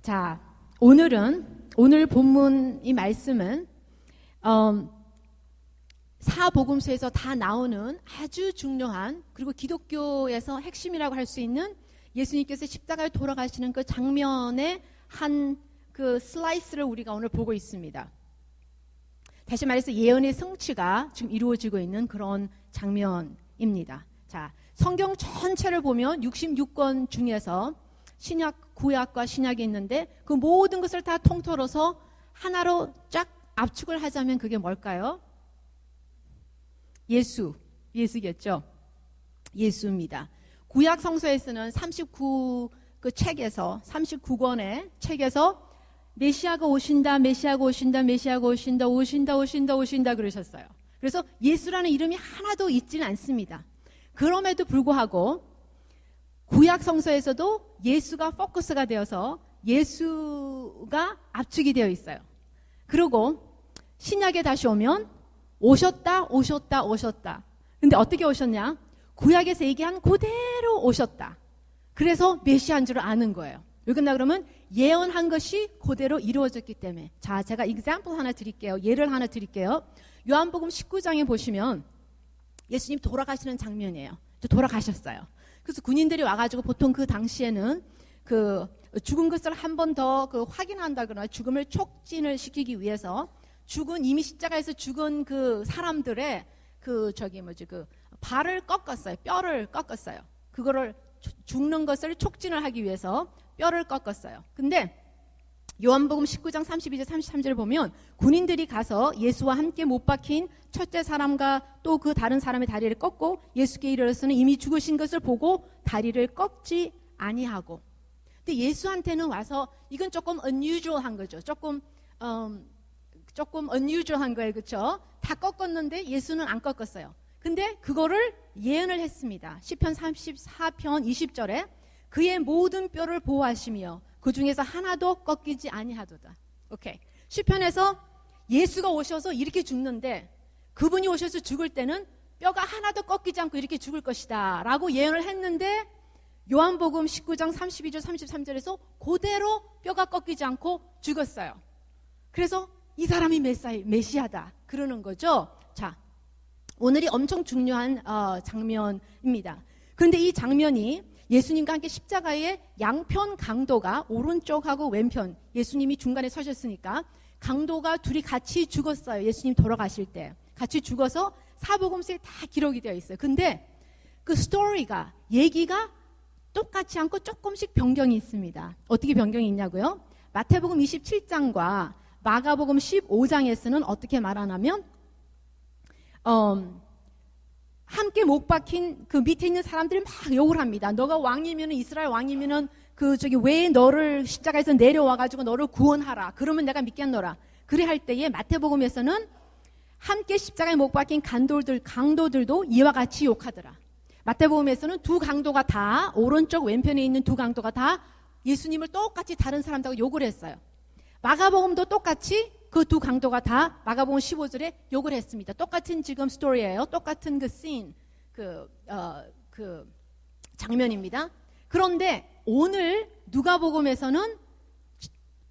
자, 오늘 본문 이 말씀은 사복음서에서 다 나오는 아주 중요한, 그리고 기독교에서 핵심이라고 할 수 있는 예수님께서 십자가에 돌아가시는 그 장면의 한 그 슬라이스를 우리가 오늘 보고 있습니다. 다시 말해서 예언의 성취가 지금 이루어지고 있는 그런 장면입니다. 자, 성경 전체를 보면 66권 중에서 신약, 구약과 신약이 있는데 그 모든 것을 다 통틀어서 하나로 쫙 압축을 하자면 그게 뭘까요? 예수겠죠. 예수입니다. 구약 성서에서는 39그 책에서 39권의 책에서 메시아가 오신다, 메시아가 오신다, 메시아가 오신다, 오신다 그러셨어요. 그래서 예수라는 이름이 하나도 있지는 않습니다. 그럼에도 불구하고 구약 성서에서도 예수가 포커스가 되어서 예수가 압축이 되어 있어요. 그리고 신약에 다시 오면 오셨다. 근데 어떻게 오셨냐? 구약에서 얘기한 그대로 오셨다. 그래서 메시아인 줄 아는 거예요. 왜 그러나 그러면 예언한 것이 그대로 이루어졌기 때문에. 자, 제가 example 하나 드릴게요. 예를 하나 드릴게요. 요한복음 19장에 보시면 예수님 돌아가시는 장면이에요. 돌아가셨어요. 그래서 군인들이 와가지고 보통 그 당시에는 그 죽은 것을 한 번 더 그 확인한다거나 죽음을 촉진을 시키기 위해서 이미 십자가에서 죽은 그 사람들의 그 발을 꺾었어요. 뼈를 꺾었어요. 그거를 죽는 것을 촉진을 하기 위해서 뼈를 꺾었어요. 근데 요한복음 19장 32절 33절을 보면 군인들이 가서 예수와 함께 못 박힌 첫째 사람과 또 그 다른 사람의 다리를 꺾고 예수께 이르러서는 이미 죽으신 것을 보고 다리를 꺾지 아니하고. 근데 예수한테는 와서 이건 조금 unusual한 거죠. 조금 unusual한 거예요. 그렇죠? 다 꺾었는데 예수는 안 꺾었어요. 근데 그거를 예언을 했습니다. 시편 34편 20절에 그의 모든 뼈를 보호하시며 그 중에서 하나도 꺾이지 아니하도다. 오케이. 시편에서 예수가 오셔서 이렇게 죽는데 그분이 오셔서 죽을 때는 뼈가 하나도 꺾이지 않고 이렇게 죽을 것이다 라고 예언을 했는데 요한복음 19장 32절 33절에서 그대로 뼈가 꺾이지 않고 죽었어요. 그래서 이 사람이 메시아다 그러는 거죠. 자, 오늘이 엄청 중요한 장면입니다. 그런데 이 장면이 예수님과 함께 십자가의 양편 강도가 오른쪽하고 왼편, 예수님이 중간에 서셨으니까 강도가 둘이 같이 죽었어요. 예수님 돌아가실 때 같이 죽어서 사복음서에 다 기록이 되어 있어요. 근데 그 스토리가, 얘기가 똑같지 않고 조금씩 변경이 있습니다. 어떻게 변경이 있냐고요? 마태복음 27장과 마가복음 15장에서는 어떻게 말하냐면 함께 못 박힌 그 밑에 있는 사람들이 막 욕을 합니다. 너가 왕이면, 이스라엘 왕이면은 왜 너를 십자가에서 내려와가지고 너를 구원하라. 그러면 내가 믿겠노라. 그래 할 때에 마태복음에서는 함께 십자가에 못 박힌 강도들도 이와 같이 욕하더라. 마태복음에서는 두 강도가 다, 오른쪽 왼편에 있는 두 강도가 다 예수님을 똑같이 다른 사람들하고 욕을 했어요. 마가복음도 똑같이 그 두 강도가 다 마가복음 15절에 욕을 했습니다. 똑같은 지금 스토리예요. 똑같은 그 씬, 그 장면입니다. 그런데 오늘 누가복음에서는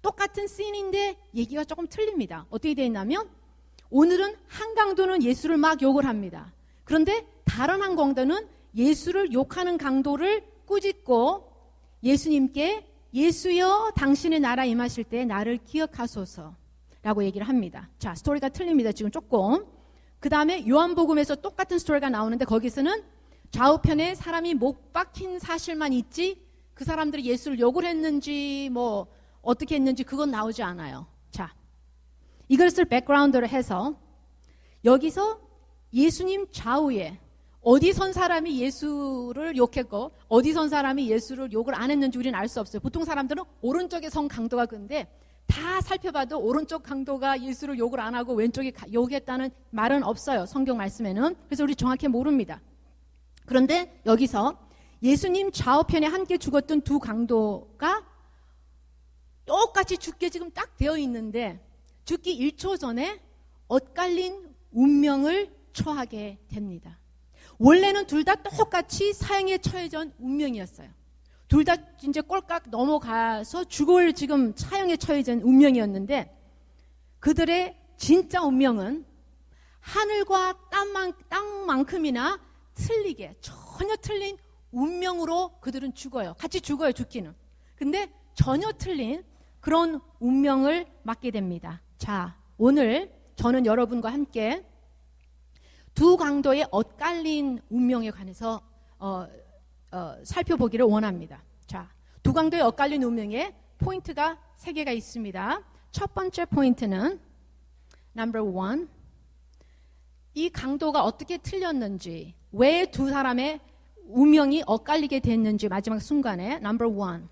똑같은 씬인데 얘기가 조금 틀립니다. 어떻게 되어 있냐면 오늘은 한 강도는 예수를 막 욕을 합니다. 그런데 다른 한 강도는 예수를 욕하는 강도를 꾸짖고 예수님께 예수여 당신의 나라 임하실 때 나를 기억하소서 라고 얘기를 합니다. 자, 스토리가 틀립니다. 지금 조금. 그 다음에 요한복음에서 똑같은 스토리가 나오는데 거기서는 좌우편에 사람이 못 박힌 사실만 있지 그 사람들이 예수를 욕을 했는지 뭐 어떻게 했는지 그건 나오지 않아요. 자, 이것을 백그라운드로 해서 여기서 예수님 좌우에 어디 선 사람이 예수를 욕했고 어디 선 사람이 예수를 욕을 안 했는지 우리는 알 수 없어요. 보통 사람들은 오른쪽에 선 강도가 근데 다 살펴봐도 오른쪽 강도가 예수를 욕을 안 하고 왼쪽에 욕했다는 말은 없어요. 성경 말씀에는. 그래서 우리 정확히 모릅니다. 그런데 여기서 예수님 좌우편에 함께 죽었던 두 강도가 똑같이 죽게 지금 딱 되어 있는데 죽기 1초 전에 엇갈린 운명을 처하게 됩니다. 원래는 둘 다 똑같이 사형에 처해진 운명이었어요. 둘 다 이제 꼴깍 넘어가서 죽을 지금 사형에 처해진 운명이었는데 그들의 진짜 운명은 하늘과 땅만큼이나 틀리게 전혀 틀린 운명으로 그들은 죽어요. 같이 죽어요, 죽기는. 근데 전혀 틀린 그런 운명을 맞게 됩니다. 자, 오늘 저는 여러분과 함께 두 강도의 엇갈린 운명에 관해서 살펴보기를 원합니다. 자, 두 강도의 엇갈린 운명에 포인트가 3개가 있습니다. 첫 번째 포인트는 number 1. 이 강도가 어떻게 틀렸는지, 왜 두 사람의 운명이 엇갈리게 됐는지 마지막 순간에 number 1.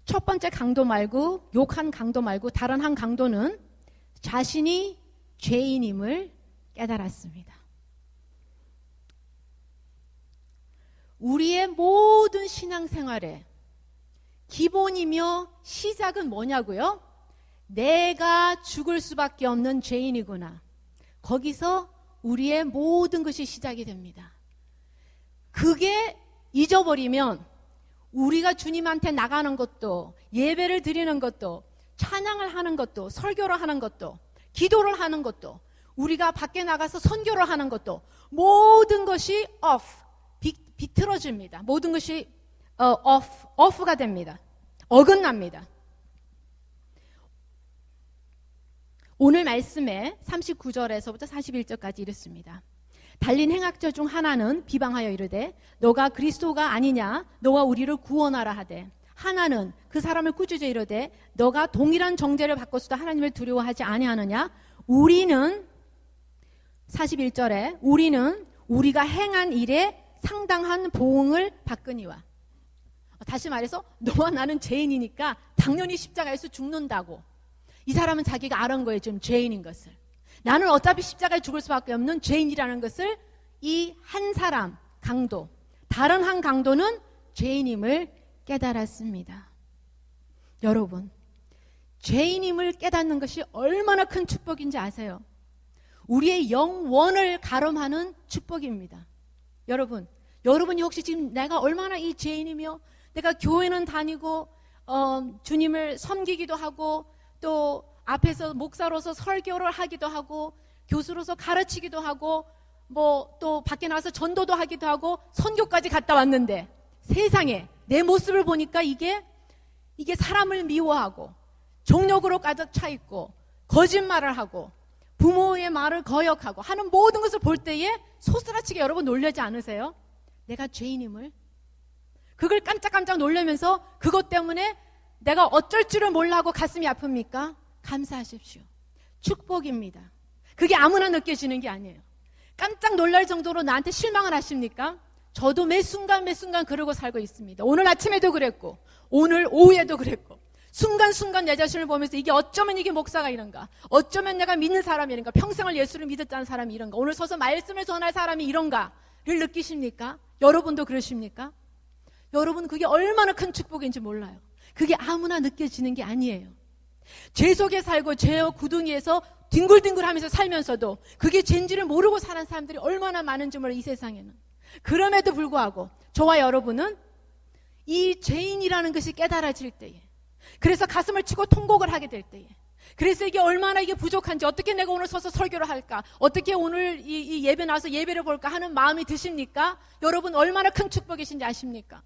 첫 번째 강도 말고, 욕한 강도 말고 다른 한 강도는 자신이 죄인임을 깨달았습니다. 우리의 모든 신앙생활의 기본이며 시작은 뭐냐고요? 내가 죽을 수밖에 없는 죄인이구나. 거기서 우리의 모든 것이 시작이 됩니다. 그게 잊어버리면 우리가 주님한테 나가는 것도, 예배를 드리는 것도, 찬양을 하는 것도, 설교를 하는 것도, 기도를 하는 것도, 우리가 밖에 나가서 선교를 하는 것도 모든 것이 비틀어집니다. 모든 것이 off가 됩니다. 어긋납니다. 오늘 말씀에 39절에서부터 41절까지 이렇습니다. 달린 행악자 중 하나는 비방하여 이르되 너가 그리스도가 아니냐, 너와 우리를 구원하라 하되, 하나는 그 사람을 꾸짖어 이르되 너가 동일한 정죄를 받고서도 하나님을 두려워하지 아니하느냐. 우리는 41절에 우리는 우리가 행한 일에 상당한 보응을 받거니와. 다시 말해서 너와 나는 죄인이니까 당연히 십자가에서 죽는다고. 이 사람은 자기가 알은 거예요, 지금 죄인인 것을. 나는 어차피 십자가에 죽을 수밖에 없는 죄인이라는 것을 이 한 사람 강도, 다른 한 강도는 죄인임을 깨달았습니다. 여러분, 죄인임을 깨닫는 것이 얼마나 큰 축복인지 아세요? 우리의 영원을 가름하는 축복입니다. 여러분이 혹시 지금 내가 얼마나 이 죄인이며 내가 교회는 다니고 주님을 섬기기도 하고 또 앞에서 목사로서 설교를 하기도 하고 교수로서 가르치기도 하고 뭐 또 밖에 나가서 전도도 하기도 하고 선교까지 갔다 왔는데 세상에 내 모습을 보니까 이게 사람을 미워하고 정욕으로 가득 차 있고 거짓말을 하고 부모의 말을 거역하고 하는 모든 것을 볼 때에 소스라치게 여러분 놀라지 않으세요? 내가 죄인임을? 그걸 깜짝깜짝 놀라면서 그것 때문에 내가 어쩔 줄을 몰라 하고 가슴이 아픕니까? 감사하십시오. 축복입니다. 그게 아무나 느껴지는 게 아니에요. 깜짝 놀랄 정도로 나한테 실망을 하십니까? 저도 매 순간 그러고 살고 있습니다. 오늘 아침에도 그랬고 오늘 오후에도 그랬고 순간순간 내 자신을 보면서 이게 어쩌면 이게 목사가 이런가, 어쩌면 내가 믿는 사람이 이런가, 평생을 예수를 믿었다는 사람이 이런가, 오늘 서서 말씀을 전할 사람이 이런가를 느끼십니까? 여러분도 그러십니까? 여러분, 그게 얼마나 큰 축복인지 몰라요. 그게 아무나 느껴지는 게 아니에요. 죄 속에 살고 죄의 구덩이에서 뒹굴뒹굴하면서 살면서도 그게 죄인지를 모르고 사는 사람들이 얼마나 많은지 몰라요, 이 세상에는. 그럼에도 불구하고 저와 여러분은 이 죄인이라는 것이 깨달아질 때에, 그래서 가슴을 치고 통곡을 하게 될 때에, 그래서 이게 얼마나 이게 부족한지, 어떻게 내가 오늘 서서 설교를 할까, 어떻게 오늘 이 예배 나와서 예배를 볼까 하는 마음이 드십니까? 여러분, 얼마나 큰 축복이신지 아십니까?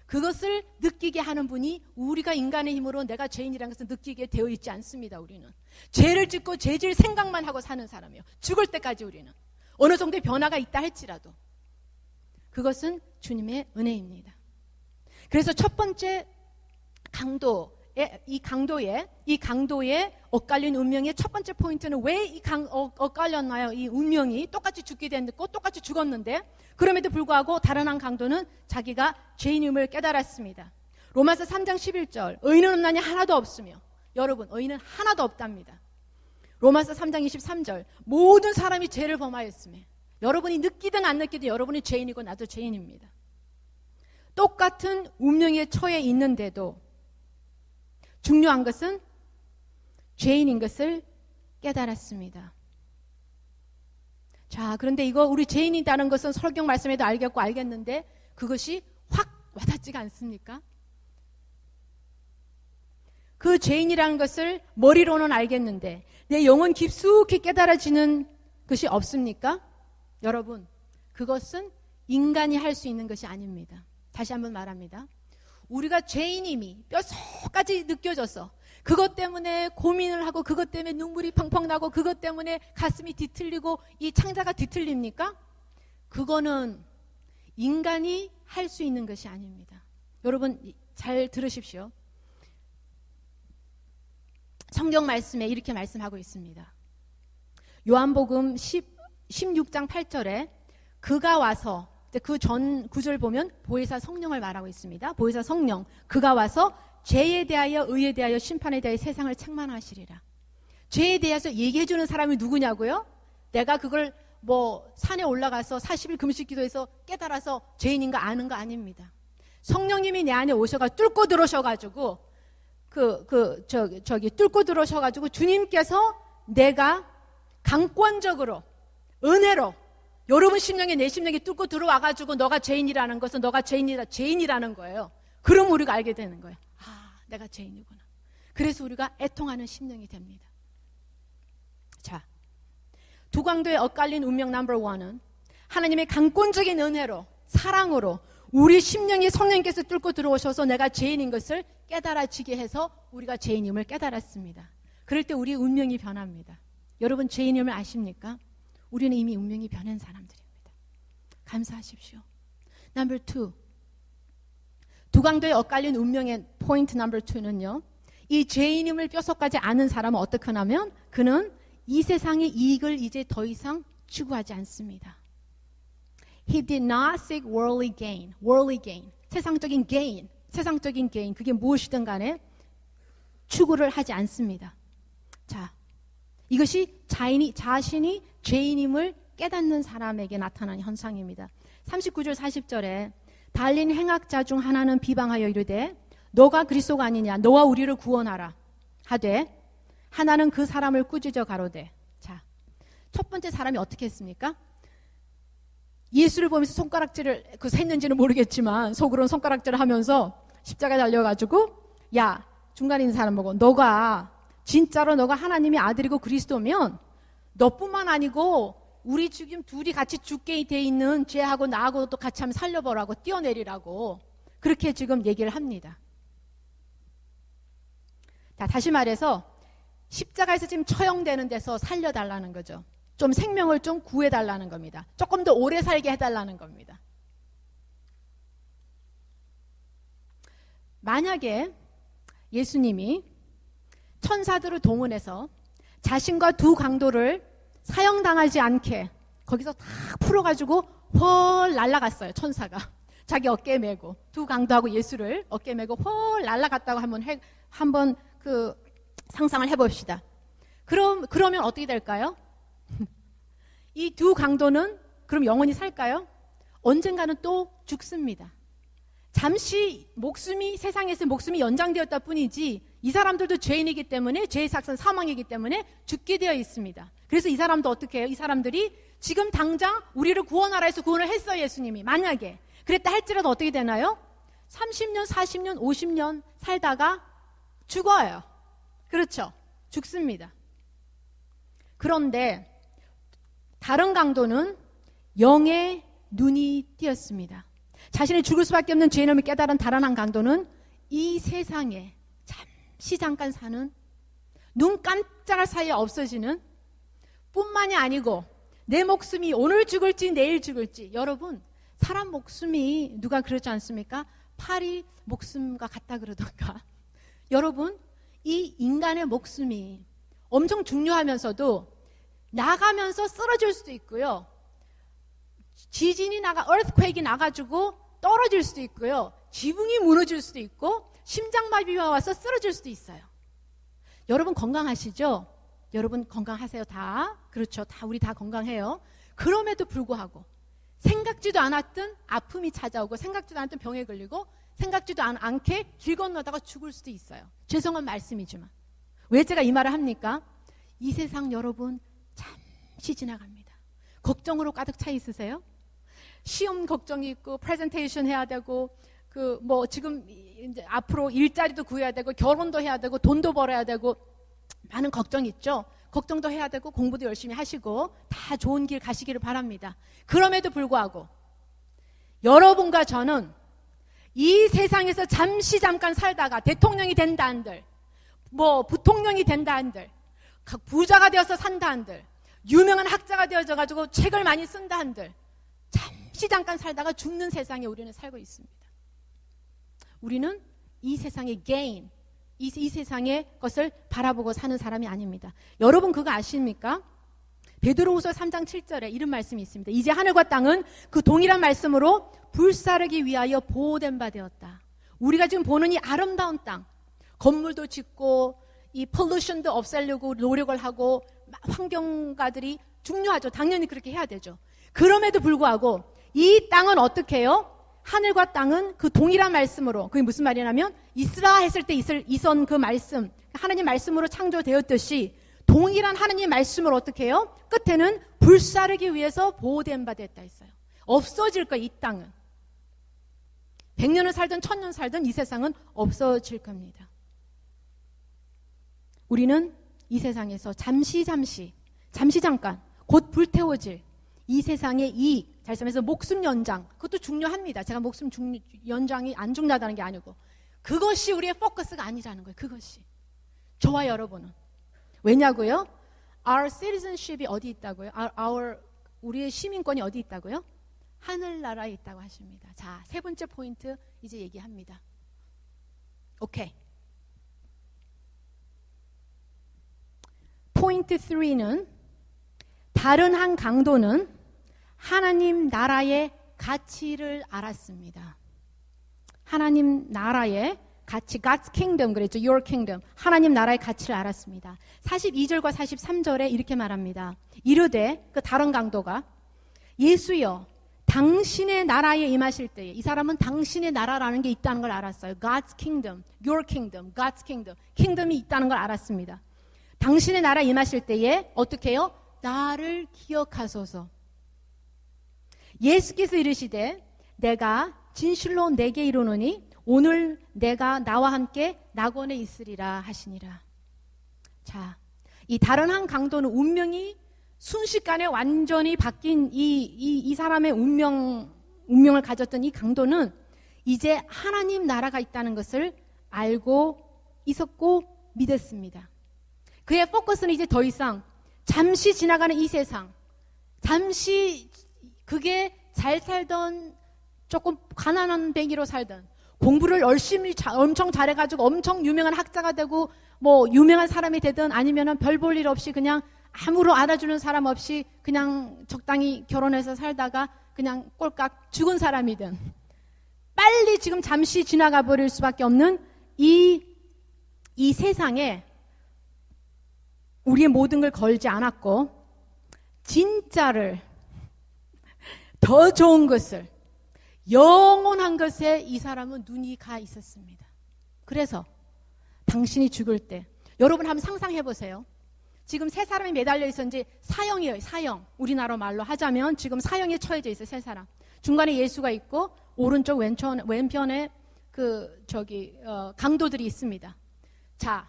그것을 느끼게 하는 분이 우리가 인간의 힘으로 내가 죄인이라는 것을 느끼게 되어 있지 않습니다. 우리는 죄를 짓고 죄질 생각만 하고 사는 사람이에요. 죽을 때까지. 우리는 어느 정도의 변화가 있다 할지라도 그것은 주님의 은혜입니다. 그래서 첫 번째 이 강도의 엇갈린 운명의 첫 번째 포인트는 왜 엇갈렸나요? 이 운명이 똑같이 죽게 됐고 똑같이 죽었는데 그럼에도 불구하고 다른 한 강도는 자기가 죄인임을 깨달았습니다. 로마서 3장 11절, 의인은 없나니 하나도 없으며, 여러분, 의인은 하나도 없답니다. 로마서 3장 23절, 모든 사람이 죄를 범하였으며, 여러분이 느끼든 안 느끼든 여러분이 죄인이고 나도 죄인입니다. 똑같은 운명에 처해 있는데도 중요한 것은 죄인인 것을 깨달았습니다. 자, 그런데 이거 우리 죄인이라는 것은 성경 말씀에도 알겠는데 그것이 확 와닿지가 않습니까? 그 죄인이라는 것을 머리로는 알겠는데 내 영혼 깊숙이 깨달아지는 것이 없습니까? 여러분, 그것은 인간이 할 수 있는 것이 아닙니다. 다시 한번 말합니다. 우리가 죄인임이 뼛속까지 느껴져서 그것 때문에 고민을 하고 그것 때문에 눈물이 펑펑 나고 그것 때문에 가슴이 뒤틀리고 이 창자가 뒤틀립니까? 그거는 인간이 할 수 있는 것이 아닙니다. 여러분 잘 들으십시오. 성경 말씀에 이렇게 말씀하고 있습니다. 요한복음 16장 8절에 그가 와서, 그 전 구절 보면 보혜사 성령을 말하고 있습니다. 보혜사 성령, 그가 와서 죄에 대하여 의에 대하여 심판에 대하여 세상을 책망하시리라. 죄에 대해서 얘기해주는 사람이 누구냐고요? 내가 그걸 산에 올라가서 40일 금식 기도해서 깨달아서 죄인인가 아는 거 아닙니다. 성령님이 내 안에 오셔가 뚫고 들어오셔가지고 뚫고 들어오셔가지고 주님께서 내가 강권적으로 은혜로 여러분 심령에 내 심령에 뚫고 들어와가지고 너가 죄인이라는 것은 너가 죄인이라는 거예요. 그럼 우리가 알게 되는 거예요. 아, 내가 죄인이구나. 그래서 우리가 애통하는 심령이 됩니다. 자, 두강도에 엇갈린 운명 넘버 원은 하나님의 강권적인 은혜로 사랑으로 우리 심령이 성령께서 뚫고 들어오셔서 내가 죄인인 것을 깨달아지게 해서 우리가 죄인임을 깨달았습니다. 그럴 때 우리의 운명이 변합니다. 여러분 죄인임을 아십니까? 우리는 이미 운명이 변한 사람들입니다. 감사하십시오. 넘버 2, 두강도에 엇갈린 운명의 포인트 넘버 2는요, 이 죄인임을 뼛속까지 아는 사람은 어떻게 하냐면 그는 이 세상의 이익을 이제 더 이상 추구하지 않습니다. He did not seek worldly gain, 세상적인 gain, 그게 무엇이든 간에 추구를 하지 않습니다. 자, 이것이 자신이 죄인임을 깨닫는 사람에게 나타나는 현상입니다. 39절 40절에 달린 행악자 중 하나는 비방하여 이르되 너가 그리스도가 아니냐, 너와 우리를 구원하라 하되 하나는 그 사람을 꾸짖어 가로되. 자, 첫 번째 사람이 어떻게 했습니까? 예수를 보면서 손가락질을 했는지는 모르겠지만 속으로는 손가락질을 하면서 십자가에 달려가지고 야, 중간에 있는 사람 보고 너가 하나님의 아들이고 그리스도면 너뿐만 아니고 우리 지금 둘이 같이 죽게 돼 있는 쟤하고 나하고 또 같이 한번 살려보라고, 뛰어내리라고 그렇게 지금 얘기를 합니다. 자, 다시 말해서 십자가에서 지금 처형되는 데서 살려달라는 거죠. 좀 생명을 좀 구해달라는 겁니다. 조금 더 오래 살게 해달라는 겁니다. 만약에 예수님이 천사들을 동원해서 자신과 두 강도를 사형당하지 않게 거기서 다 풀어가지고 헐 날아갔어요. 천사가 자기 어깨에 메고 두 강도하고 예수를 어깨에 메고 헐 날아갔다고 한번 상상을 해봅시다. 그러면 어떻게 될까요? 이 두 강도는 그럼 영원히 살까요? 언젠가는 또 죽습니다. 잠시 세상에서 목숨이 연장되었다 뿐이지 이 사람들도 죄인이기 때문에 죄의 삭은 사망이기 때문에 죽게 되어 있습니다. 그래서 이 사람도 어떻게 해요? 이 사람들이 지금 당장 우리를 구원하라 해서 구원을 했어요. 예수님이 만약에 그랬다 할지라도 어떻게 되나요? 30년, 40년, 50년 살다가 죽어요. 그렇죠? 죽습니다. 그런데 다른 강도는 영의 눈이 띄었습니다. 자신이 죽을 수밖에 없는 죄인임을 깨달은 다른 한 강도는 이 세상에 잠깐 사는, 눈 깜짝할 사이에 없어지는, 뿐만이 아니고 내 목숨이 오늘 죽을지 내일 죽을지, 여러분 사람 목숨이 누가 그러지 않습니까? 파리 목숨과 같다 그러던가. 여러분 이 인간의 목숨이 엄청 중요하면서도 나가면서 쓰러질 수도 있고요. 지진이 earthquake이 나가지고 떨어질 수도 있고요. 지붕이 무너질 수도 있고 심장마비가 와서 쓰러질 수도 있어요. 여러분 건강하시죠? 여러분 건강하세요 다? 그렇죠. 우리 다 건강해요. 그럼에도 불구하고 생각지도 않았던 아픔이 찾아오고 생각지도 않았던 병에 걸리고 생각지도 않게 길 건너다가 죽을 수도 있어요. 죄송한 말씀이지만 왜 제가 이 말을 합니까? 이 세상 여러분 잠시 지나갑니다. 걱정으로 가득 차 있으세요? 시험 걱정이 있고 프레젠테이션 해야 되고 지금 이제 앞으로 일자리도 구해야 되고 결혼도 해야 되고 돈도 벌어야 되고 많은 걱정이 있죠. 걱정도 해야 되고 공부도 열심히 하시고 다 좋은 길 가시기를 바랍니다. 그럼에도 불구하고 여러분과 저는 이 세상에서 잠깐 살다가 대통령이 된다 한들, 부통령이 된다 한들, 부자가 되어서 산다 한들, 유명한 학자가 되어져가지고 책을 많이 쓴다 한들, 잠깐 살다가 죽는 세상에 우리는 살고 있습니다. 우리는 이 세상의 gain, 이 세상의 것을 바라보고 사는 사람이 아닙니다. 여러분 그거 아십니까? 베드로후서 3장 7절에 이런 말씀이 있습니다. 이제 하늘과 땅은 그 동일한 말씀으로 불사르기 위하여 보호된 바 되었다. 우리가 지금 보는 이 아름다운 땅, 건물도 짓고 이 폴루션도 없애려고 노력을 하고 환경가들이 중요하죠. 당연히 그렇게 해야 되죠. 그럼에도 불구하고 이 땅은 어떻게 해요? 하늘과 땅은 그 동일한 말씀으로, 그게 무슨 말이냐면 있으라 했을 때 있었던 그 말씀, 하나님 말씀으로 창조되었듯이 동일한 하나님 말씀으로 어떻게 해요? 끝에는 불사르기 위해서 보호된 바 됐다 했어요. 없어질 거예요. 이 땅은 100년을 살든 1000년 살든 이 세상은 없어질 겁니다. 우리는 이 세상에서 잠깐 곧 불태워질 이 세상의 이익, 잘 말해서 목숨 연장, 그것도 중요합니다. 제가 목숨 연장이 안 중요하다는 게 아니고 그것이 우리의 포커스가 아니라는 거예요. 그것이 저와 여러분은 왜냐고요? Our citizenship이 어디 있다고요? 우리의 시민권이 어디 있다고요? 하늘나라에 있다고 하십니다. 자, 세 번째 포인트 이제 얘기합니다. 오케이. 포인트 3는 다른 한 강도는 하나님 나라의 가치를 알았습니다. 하나님 나라의 가치, God's kingdom 그랬죠. Your kingdom. 하나님 나라의 가치를 알았습니다. 42절과 43절에 이렇게 말합니다. 이르되 그 다른 강도가 예수여 당신의 나라에 임하실 때에, 이 사람은 당신의 나라라는 게 있다는 걸 알았어요. God's kingdom, your kingdom, God's kingdom. 킹덤이 있다는 걸 알았습니다. 당신의 나라에 임하실 때에 어떻게 해요? 나를 기억하소서. 예수께서 이르시되 내가 진실로 내게 이르노니 오늘 내가 나와 함께 낙원에 있으리라 하시니라. 자, 이 다른 한 강도는 운명이 순식간에 완전히 바뀐 이 사람의 운명을 가졌던 이 강도는 이제 하나님 나라가 있다는 것을 알고 있었고 믿었습니다. 그의 포커스는 이제 더 이상 잠시 지나가는 이 세상, 잠시 그게 잘 살던 조금 가난한 뱅이로 살던 공부를 열심히 엄청 잘해가지고 엄청 유명한 학자가 되고 유명한 사람이 되든 아니면은 별 볼 일 없이 그냥 아무로 알아주는 사람 없이 그냥 적당히 결혼해서 살다가 그냥 꼴깍 죽은 사람이든 빨리 지금 잠시 지나가 버릴 수밖에 없는 이 세상에 우리의 모든 걸 걸지 않았고 진짜를 더 좋은 것을 영원한 것에 이 사람은 눈이 가 있었습니다. 그래서 당신이 죽을 때 여러분 한번 상상해 보세요. 지금 세 사람이 매달려 있었는지 사형이에요. 사형. 우리나라 말로 하자면 지금 사형에 처해져 있어요. 세 사람. 중간에 예수가 있고 오른쪽 왼편에 강도들이 있습니다. 자,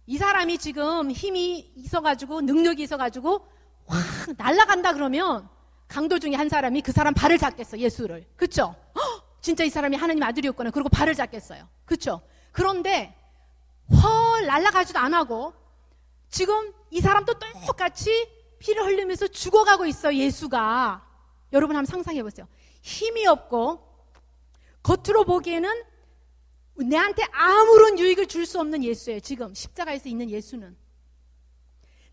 이 사람이 지금 힘이 있어가지고 능력이 있어가지고 확 날아간다 그러면 강도 중에 한 사람이 그 사람 발을 잡겠어. 예수를. 그쵸? 진짜 이 사람이 하나님 아들이었구나. 그리고 발을 잡겠어요. 그쵸? 그런데 헐 날아가지도 안 하고 지금 이 사람도 똑같이 피를 흘리면서 죽어가고 있어. 예수가. 여러분 한번 상상해 보세요. 힘이 없고 겉으로 보기에는 내한테 아무런 유익을 줄 수 없는 예수예요. 지금 십자가에서 있는 예수는.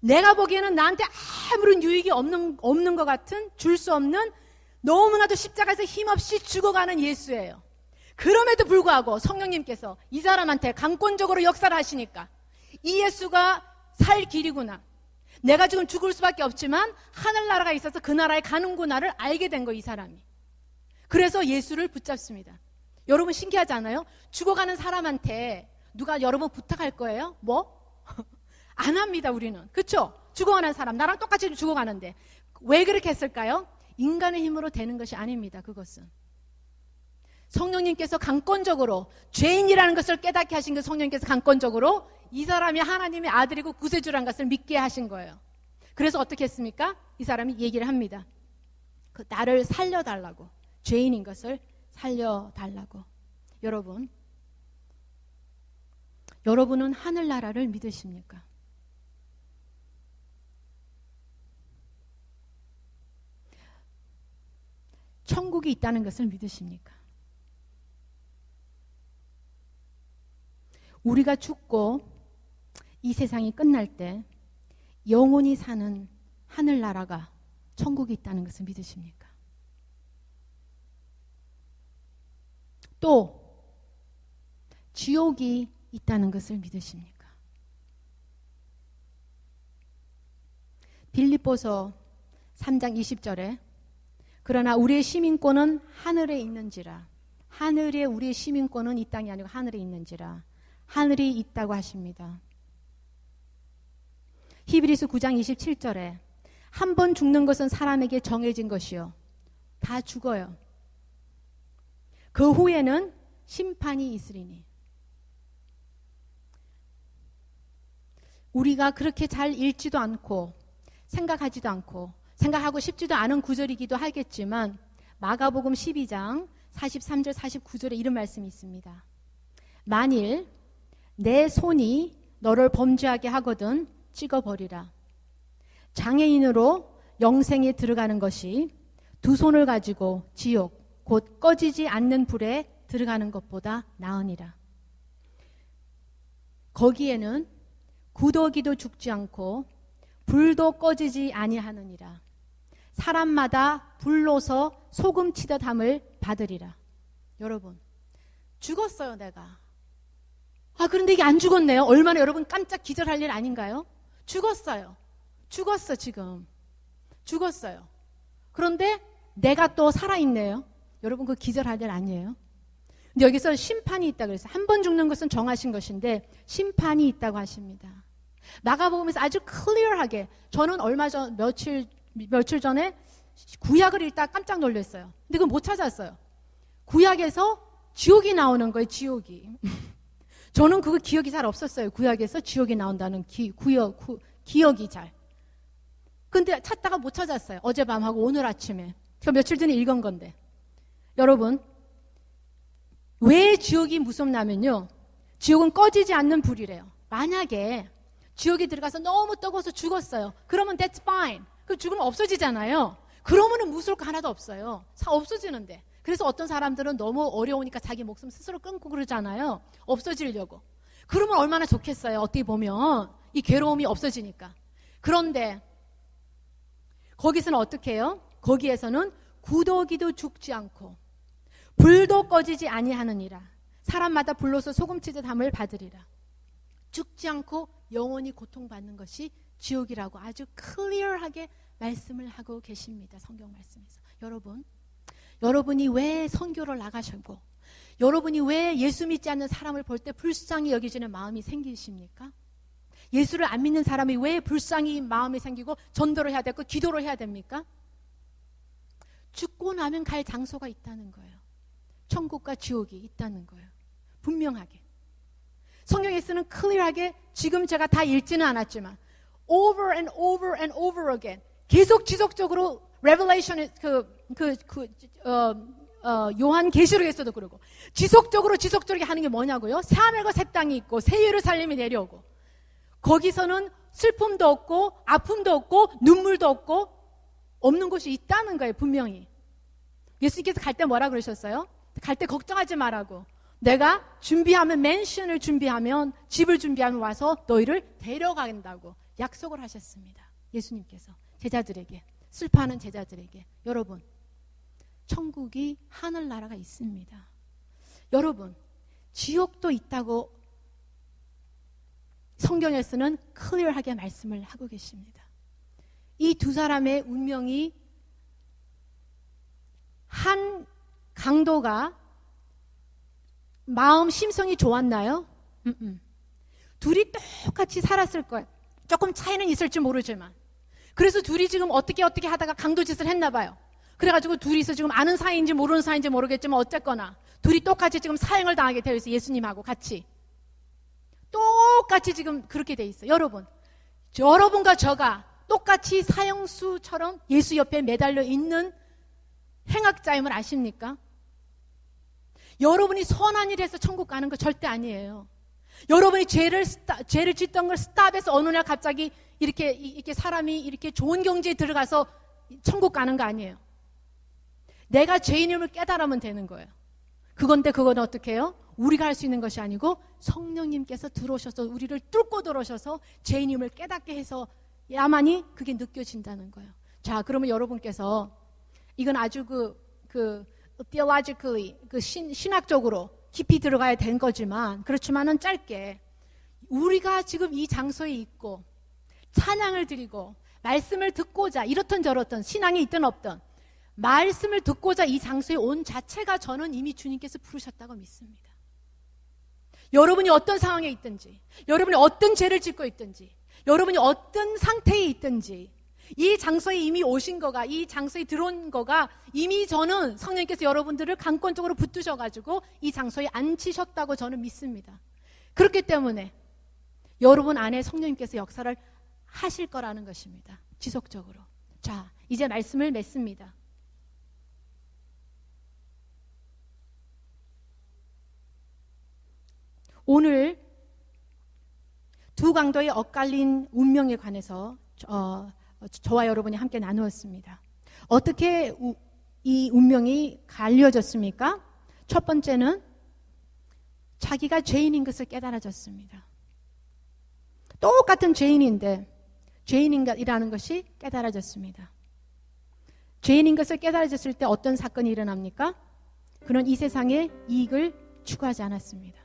내가 보기에는 나한테 아무런 유익이 없는 것 같은, 줄 수 없는, 너무나도 십자가에서 힘없이 죽어가는 예수예요. 그럼에도 불구하고 성령님께서 이 사람한테 강권적으로 역사를 하시니까 이 예수가 살 길이구나. 내가 지금 죽을 수밖에 없지만 하늘나라가 있어서 그 나라에 가는구나를 알게 된 거, 이 사람이. 그래서 예수를 붙잡습니다. 여러분 신기하지 않아요? 죽어가는 사람한테 누가 여러분 부탁할 거예요? 안 합니다, 우리는. 그렇죠? 죽어가는 사람, 나랑 똑같이 죽어가는데 왜 그렇게 했을까요? 인간의 힘으로 되는 것이 아닙니다. 그것은 성령님께서 강권적으로 죄인이라는 것을 깨닫게 하신 그 성령님께서 강권적으로 이 사람이 하나님의 아들이고 구세주라는 것을 믿게 하신 거예요. 그래서 어떻게 했습니까? 이 사람이 얘기를 합니다. 그 나를 살려달라고, 죄인인 것을 살려달라고. 여러분은 하늘나라를 믿으십니까? 천국이 있다는 것을 믿으십니까? 우리가 죽고 이 세상이 끝날 때 영원히 사는 하늘나라가 천국이 있다는 것을 믿으십니까? 또 지옥이 있다는 것을 믿으십니까? 빌립보서 3장 20절에 그러나 우리의 시민권은 하늘에 있는지라, 하늘에 우리의 시민권은 이 땅이 아니고 하늘에 있는지라, 하늘이 있다고 하십니다. 히브리서 9장 27절에 한 번 죽는 것은 사람에게 정해진 것이요, 다 죽어요. 그 후에는 심판이 있으리니. 우리가 그렇게 잘 읽지도 않고 생각하지도 않고 생각하고 싶지도 않은 구절이기도 하겠지만 마가복음 12장 43절 49절에 이런 말씀이 있습니다. 만일 내 손이 너를 범죄하게 하거든 찍어버리라. 장애인으로 영생에 들어가는 것이 두 손을 가지고 지옥 곧 꺼지지 않는 불에 들어가는 것보다 나으니라. 거기에는 구더기도 죽지 않고 불도 꺼지지 아니하느니라. 사람마다 불로서 소금 치듯 함을 받으리라. 여러분, 죽었어요 내가. 그런데 이게 안 죽었네요. 얼마나 여러분 깜짝 기절할 일 아닌가요? 죽었어요. 죽었어 지금. 죽었어요. 그런데 내가 또 살아있네요. 여러분 그 기절할 일 아니에요? 근데 여기서 심판이 있다고 그랬어요. 한 번 죽는 것은 정하신 것인데 심판이 있다고 하십니다. 마가복음에서 아주 클리어하게, 저는 며칠 전에 구약을 읽다 깜짝 놀랐어요. 근데 그걸 못 찾았어요. 구약에서 지옥이 나오는 거예요. 지옥이. 저는 그거 기억이 잘 없었어요. 구약에서 지옥이 나온다는 기억이 잘. 근데 찾다가 못 찾았어요. 어젯밤하고 오늘 아침에. 저 며칠 전에 읽은 건데. 여러분, 왜 지옥이 무섭냐면요, 지옥은 꺼지지 않는 불이래요. 만약에 지옥에 들어가서 너무 뜨거워서 죽었어요. 그러면 that's fine. 그 죽으면 없어지잖아요. 그러면은 무서울 거 하나도 없어요. 없어지는데. 그래서 어떤 사람들은 너무 어려우니까 자기 목숨 스스로 끊고 그러잖아요. 없어지려고. 그러면 얼마나 좋겠어요. 어떻게 보면 이 괴로움이 없어지니까. 그런데 거기서는 어떻게 해요? 거기에서는 구더기도 죽지 않고 불도 꺼지지 아니하느니라. 사람마다 불로서 소금치듯 함을 받으리라. 죽지 않고 영원히 고통받는 것이 지옥이라고 아주 클리어하게 말씀을 하고 계십니다. 성경 말씀에서. 여러분이 왜 선교를 나가시고 여러분이 왜 예수 믿지 않는 사람을 볼 때 불쌍히 여기지는 마음이 생기십니까? 예수를 안 믿는 사람이 왜 불쌍히 마음이 생기고 전도를 해야 되고 기도를 해야 됩니까? 죽고 나면 갈 장소가 있다는 거예요. 천국과 지옥이 있다는 거예요. 분명하게. 성경에서는 클리어하게, 지금 제가 다 읽지는 않았지만 over and over and over again 계속 지속적으로 레벨레이션 요한 계시록에서도 그러고 지속적으로 하는 게 뭐냐고요? 새하늘과 새 땅이 있고 새 예루살렘이 내려오고 거기서는 슬픔도 없고 아픔도 없고 눈물도 없고 없는 곳이 있다는 거예요. 분명히. 예수님께서 갈 때 뭐라 그러셨어요? 갈 때 걱정하지 말라고. 내가 맨션을 준비하면, 집을 준비하면 와서 너희를 데려간다고 약속을 하셨습니다. 예수님께서 제자들에게, 슬퍼하는 제자들에게. 여러분, 천국이 하늘나라가 있습니다. 여러분, 지옥도 있다고 성경에서는 클리어하게 말씀을 하고 계십니다. 이 두 사람의 운명이 한 강도가 마음 심성이 좋았나요? 둘이 똑같이 살았을 거예요. 조금 차이는 있을지 모르지만. 그래서 둘이 지금 어떻게 하다가 강도짓을 했나 봐요. 그래가지고 둘이서 지금 아는 사이인지 모르는 사이인지 모르겠지만 어쨌거나 둘이 똑같이 지금 사형을 당하게 되어 있어요. 예수님하고 같이. 똑같이 지금 그렇게 돼 있어요. 여러분과 저가 똑같이 사형수처럼 예수 옆에 매달려 있는 행악자임을 아십니까? 여러분이 선한 일 해서 천국 가는 거 절대 아니에요. 여러분이 죄를 짓던 걸 스탑해서 어느 날 갑자기 이렇게 사람이 이렇게 좋은 경지에 들어가서 천국 가는 거 아니에요. 내가 죄인임을 깨달으면 되는 거예요. 그건 어떻게 해요? 우리가 할 수 있는 것이 아니고 성령님께서 들어오셔서 우리를 뚫고 들어오셔서 죄인임을 깨닫게 해서 야만이 그게 느껴진다는 거예요. 자, 그러면 여러분께서 이건 아주 theologically, 신학적으로 깊이 들어가야 된 거지만, 그렇지만은 짧게, 우리가 지금 이 장소에 있고, 찬양을 드리고, 말씀을 듣고자, 이렇든 저렇든, 신앙이 있든 없든, 말씀을 듣고자 이 장소에 온 자체가 저는 이미 주님께서 부르셨다고 믿습니다. 여러분이 어떤 상황에 있든지, 여러분이 어떤 죄를 짓고 있든지, 여러분이 어떤 상태에 있든지, 이 장소에 이미 오신 거가, 이 장소에 들어온 거가 이미 저는 성령님께서 여러분들을 강권적으로 붙드셔가지고 이 장소에 앉히셨다고 저는 믿습니다. 그렇기 때문에 여러분 안에 성령님께서 역사를 하실 거라는 것입니다. 지속적으로. 자, 이제 말씀을 맺습니다. 오늘 두 강도의 엇갈린 운명에 관해서 저와 여러분이 함께 나누었습니다. 어떻게 이 운명이 갈려졌습니까? 첫 번째는 자기가 죄인인 것을 깨달아졌습니다. 똑같은 죄인인데 죄인이라는 것이 깨달아졌습니다. 죄인인 것을 깨달아졌을 때 어떤 사건이 일어납니까? 그는 이 세상의 이익을 추구하지 않았습니다.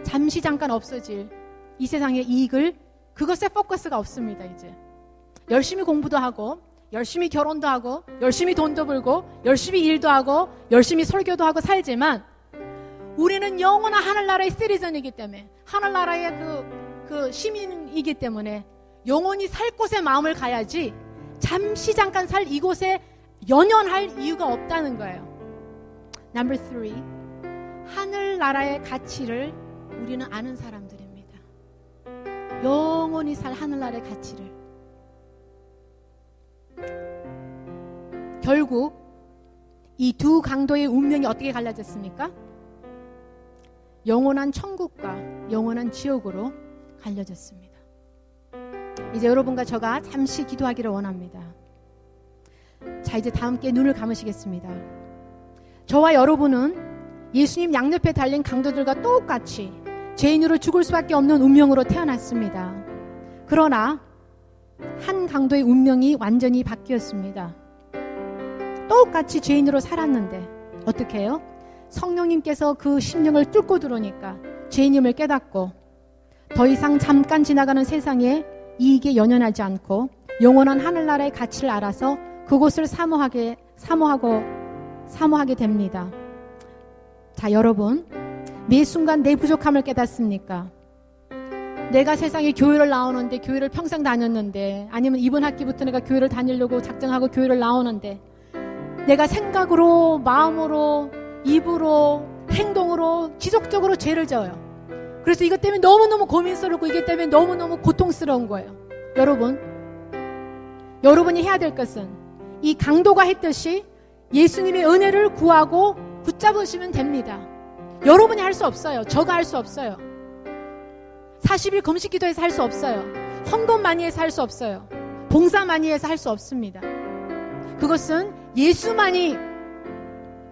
잠시 잠깐 없어질 이 세상의 이익을, 그것에 포커스가 없습니다. 이제 열심히 공부도 하고, 열심히 결혼도 하고, 열심히 돈도 벌고, 열심히 일도 하고, 열심히 설교도 하고 살지만, 우리는 영원한 하늘나라의 시티즌이기 때문에, 하늘나라의 그 시민이기 때문에 영원히 살 곳에 마음을 가야지 잠시 잠깐 살 이곳에 연연할 이유가 없다는 거예요. Number 3, 하늘나라의 가치를 우리는 아는 사람들입니다. 영원히 살 하늘나라의 가치를. 결국 이 두 강도의 운명이 어떻게 갈라졌습니까? 영원한 천국과 영원한 지옥으로 갈려졌습니다. 이제 여러분과 저가 잠시 기도하기를 원합니다. 자, 이제 다 함께 눈을 감으시겠습니다. 저와 여러분은 예수님 양옆에 달린 강도들과 똑같이 죄인으로 죽을 수밖에 없는 운명으로 태어났습니다. 그러나 한 강도의 운명이 완전히 바뀌었습니다. 똑같이 죄인으로 살았는데 어떻게 해요? 성령님께서 그 심령을 뚫고 들어오니까 죄인임을 깨닫고 더 이상 잠깐 지나가는 세상에 이익에 연연하지 않고 영원한 하늘나라의 가치를 알아서 그곳을 사모하게 됩니다. 자, 여러분, 매 순간 내 부족함을 깨닫습니까? 내가 세상에 교회를 나오는데, 교회를 평생 다녔는데, 아니면 이번 학기부터 내가 교회를 다니려고 작정하고 교회를 나오는데, 내가 생각으로, 마음으로, 입으로, 행동으로 지속적으로 죄를 져요. 그래서 이것 때문에 너무너무 고민스럽고 이것 때문에 너무너무 고통스러운 거예요. 여러분이 해야 될 것은 이 강도가 했듯이 예수님의 은혜를 구하고 붙잡으시면 됩니다. 여러분이 할 수 없어요. 저가 할 수 없어요. 40일 금식 기도해서 할 수 없어요. 헌금 많이 해서 할 수 없어요. 봉사 많이 해서 할 수 없습니다. 그것은 예수만이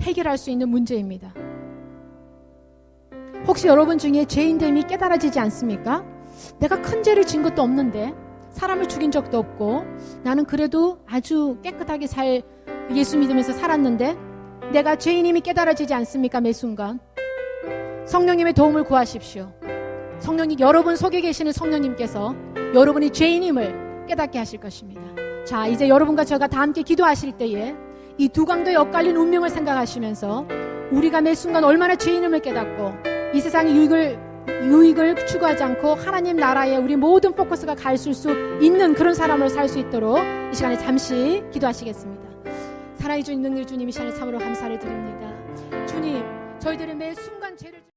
해결할 수 있는 문제입니다. 혹시 여러분 중에 죄인됨이 깨달아지지 않습니까? 내가 큰 죄를 진 것도 없는데, 사람을 죽인 적도 없고, 나는 그래도 아주 깨끗하게 예수 믿으면서 살았는데 내가 죄인임이 깨달아지지 않습니까? 매 순간 성령님의 도움을 구하십시오. 여러분 속에 계시는 성령님께서 여러분이 죄인임을 깨닫게 하실 것입니다. 자, 이제 여러분과 저가 다 함께 기도하실 때에 이 두 강도의 엇갈린 운명을 생각하시면서 우리가 매 순간 얼마나 죄인임을 깨닫고 이 세상의 유익을 추구하지 않고 하나님 나라에 우리 모든 포커스가 갈 수 있는 그런 사람으로 살 수 있도록 이 시간에 잠시 기도하시겠습니다. 살아있는 능력 주님 이 시간에 참으로 감사를 드립니다. 주님, 저희들의 매 순간 죄를